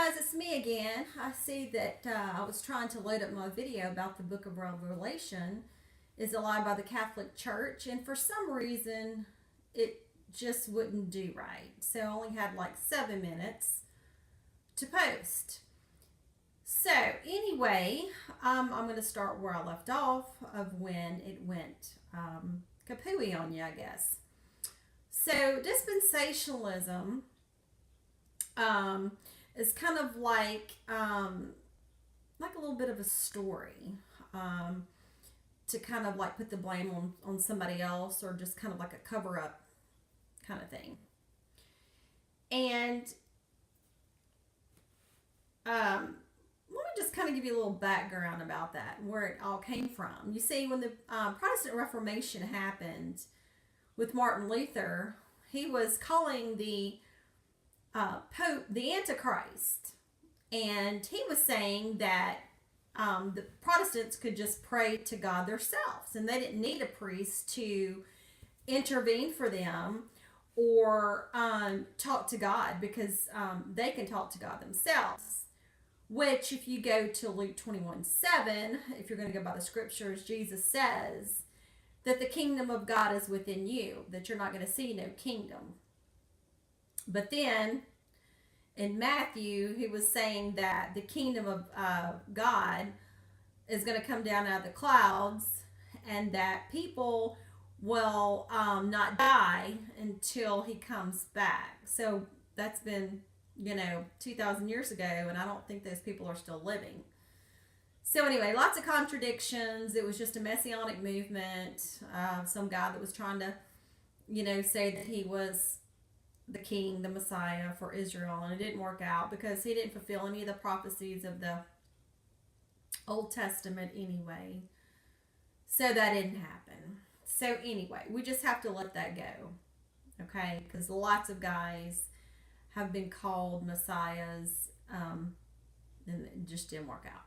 guys, it's me again. I see that I was trying to load up my video about the book of Revelation. Is a lie by the Catholic Church, and for some reason it just wouldn't do right. So I only had like 7 minutes to post. So anyway, I'm going to start where I left off of when it went kapooey on you, I guess. So dispensationalism is kind of like a little bit of a story to kind of like put the blame on somebody else, or just kind of like a cover up kind of thing. And let me just kind of give you a little background about that, where it all came from. You see, when the Protestant Reformation happened with Martin Luther, he was calling the Pope the Antichrist. And he was saying that the Protestants could just pray to God themselves, and they didn't need a priest to intervene for them or talk to God, because they can talk to God themselves. Which, if you go to Luke 21:7, if you're going to go by the scriptures, Jesus says that the kingdom of God is within you, that you're not going to see no kingdom. But then in Matthew, he was saying that the kingdom of God is going to come down out of the clouds, and that people will not die until he comes back. So that's been, 2,000 years ago, and I don't think those people are still living. So anyway, lots of contradictions. It was just a messianic movement. Some guy that was trying to, say that he was the king, the Messiah for Israel, and it didn't work out because he didn't fulfill any of the prophecies of the Old Testament anyway. So that didn't happen. So anyway, we just have to let that go, okay? Because lots of guys have been called messiahs, and it just didn't work out.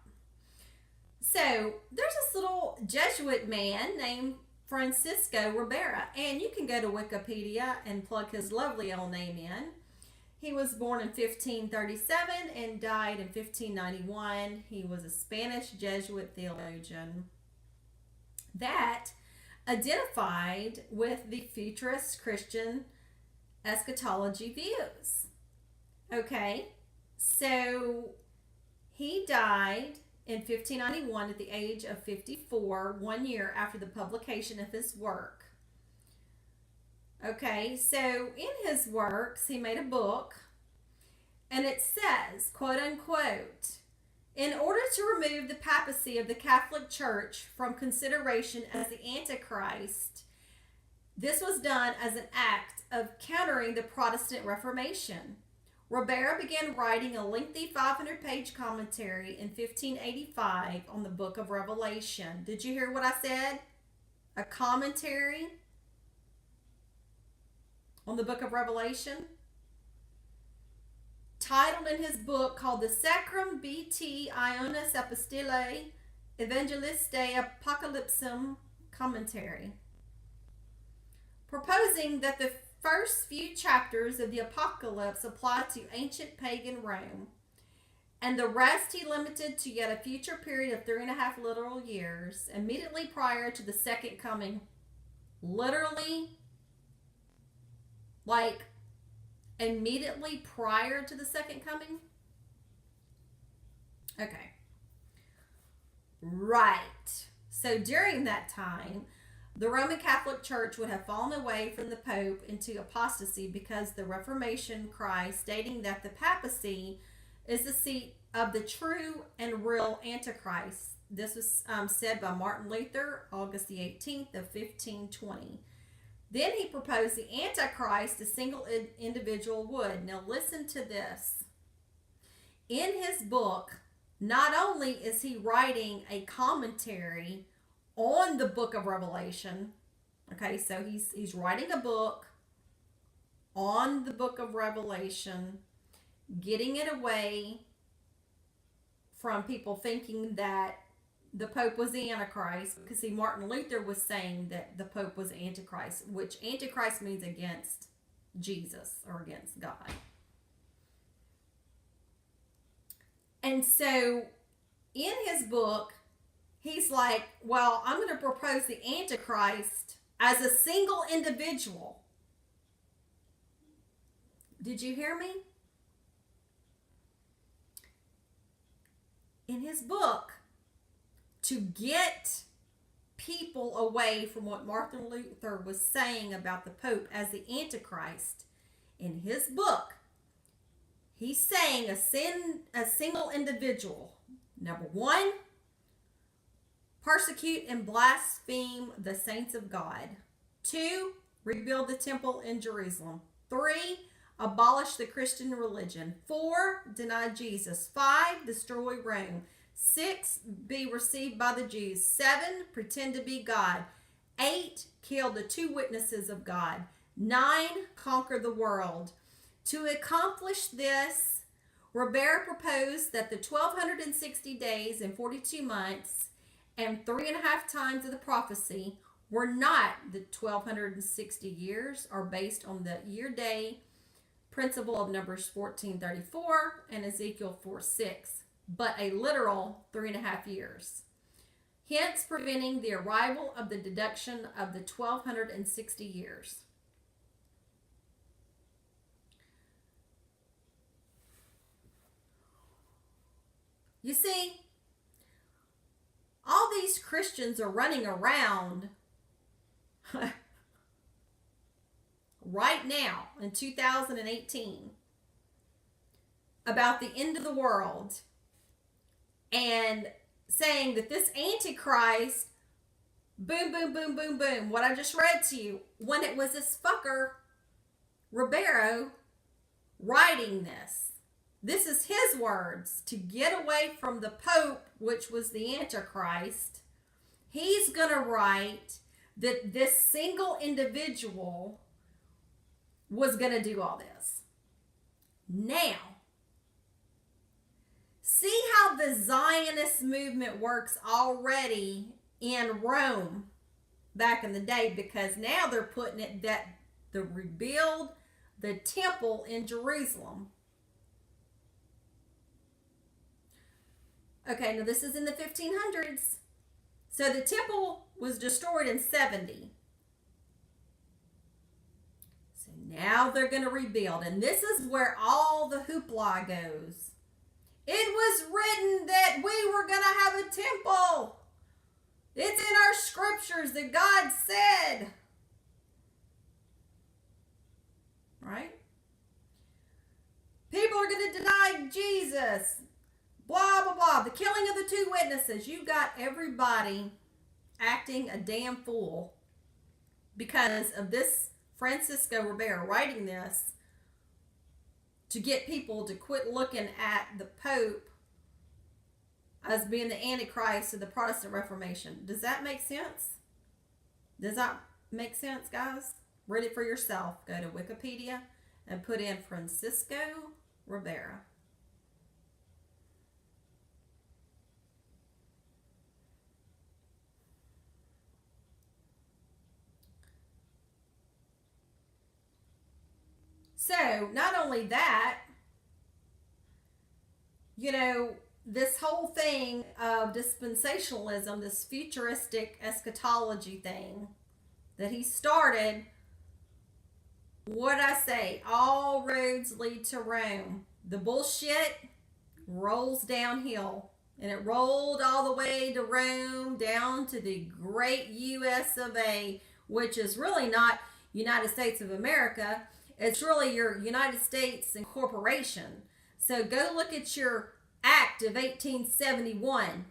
So there's this little Jesuit man named Francisco Ribera, and you can go to Wikipedia and plug his lovely old name in. He was born in 1537 and died in 1591. He was a Spanish Jesuit theologian that identified with the futurist Christian eschatology views. Okay, so he died in 1591 at the age of 54, 1 year after the publication of his work. Okay, so in his works, he made a book, and it says, quote unquote, in order to remove the papacy of the Catholic Church from consideration as the Antichrist, this was done as an act of countering the Protestant Reformation. Ribera began writing a lengthy 500-page commentary in 1585 on the book of Revelation. Did you hear what I said? A commentary on the book of Revelation? Titled in his book called the Sacrum BT Ionis Epistolae Evangelistae Apocalypsum Commentary, proposing that the first few chapters of the Apocalypse apply to ancient pagan Rome, and the rest he limited to yet a future period of 3.5 literal years, immediately prior to the second coming. Literally, like immediately prior to the second coming? Okay. Right. So during that time, the Roman Catholic Church would have fallen away from the Pope into apostasy because the Reformation cry stating that the papacy is the seat of the true and real Antichrist. This was said by Martin Luther, August the 18th of 1520. Then he proposed the Antichrist a single individual would. Now listen to this. In his book, not only is he writing a commentary on the book of Revelation, okay, so he's writing a book on the book of Revelation, getting it away from people thinking that the Pope was the Antichrist, because see, Martin Luther was saying that the Pope was the Antichrist, which Antichrist means against Jesus or against God. And so in his book, he's like, well, I'm going to propose the Antichrist as a single individual. Did you hear me? In his book, to get people away from what Martin Luther was saying about the Pope as the Antichrist, in his book, he's saying a single individual. Number one, persecute and blaspheme the saints of God. 2, rebuild the temple in Jerusalem. 3, abolish the Christian religion. 4, deny Jesus. 5, destroy Rome. 6, be received by the Jews. 7, pretend to be God. 8, kill the 2 witnesses of God. 9, conquer the world. To accomplish this, Ribera proposed that the 1260 days and 42 months and 3.5 times of the prophecy were not the 1260 years, are based on the year-day principle of Numbers 14:34 and Ezekiel 4:6, but a literal 3.5 years, hence preventing the arrival of the deduction of the 1260 years. You see, all these Christians are running around right now in 2018 about the end of the world and saying that this Antichrist, boom, boom, boom, boom, boom, what I just read to you, when it was this fucker, Ribera, writing this. This is his words. To get away from the Pope, which was the Antichrist, he's going to write that this single individual was going to do all this. Now, see how the Zionist movement works already in Rome back in the day, because now they're putting it that the rebuild the temple in Jerusalem. Okay, now this is in the 1500s. So the temple was destroyed in 70. So now they're going to rebuild. And this is where all the hoopla goes. It was written that we were going to have a temple. It's in our scriptures that God said. Right? People are going to deny Jesus. Blah, blah, blah. The killing of the 2 witnesses. You got everybody acting a damn fool because of this Francisco Ribera writing this to get people to quit looking at the Pope as being the Antichrist of the Protestant Reformation. Does that make sense? Does that make sense, guys? Read it for yourself. Go to Wikipedia and put in Francisco Ribera. So, not only that, you know, this whole thing of dispensationalism, this futuristic eschatology thing that he started, what'd I say? All roads lead to Rome. The bullshit rolls downhill. And it rolled all the way to Rome, down to the great US of A, which is really not United States of America. It's really your United States Incorporation. So go look at your Act of 1871.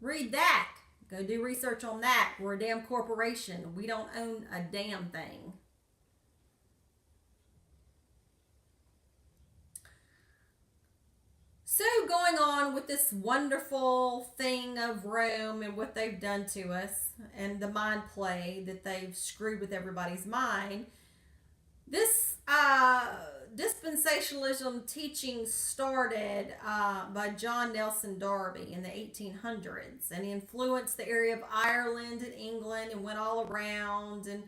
Read that. Go do research on that. We're a damn corporation. We don't own a damn thing. So going on with this wonderful thing of Rome and what they've done to us and the mind play that they've screwed with everybody's mind, this dispensationalism teaching started by John Nelson Darby in the 1800s, and he influenced the area of Ireland and England and went all around and,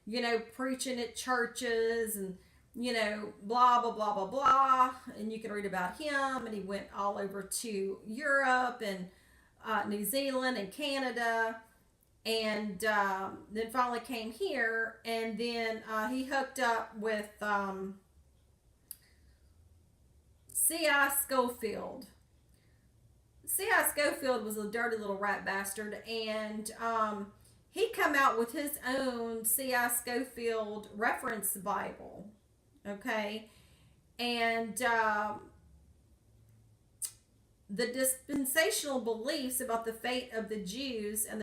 you know, preaching at churches and blah, blah, blah, blah, blah. And you can read about him. And he went all over to Europe and New Zealand and Canada. And then finally came here. And then he hooked up with C.I. Schofield. C.I. Schofield was a dirty little rat bastard. And he come out with his own C.I. Schofield reference Bible. Okay, and the dispensational beliefs about the fate of the Jews and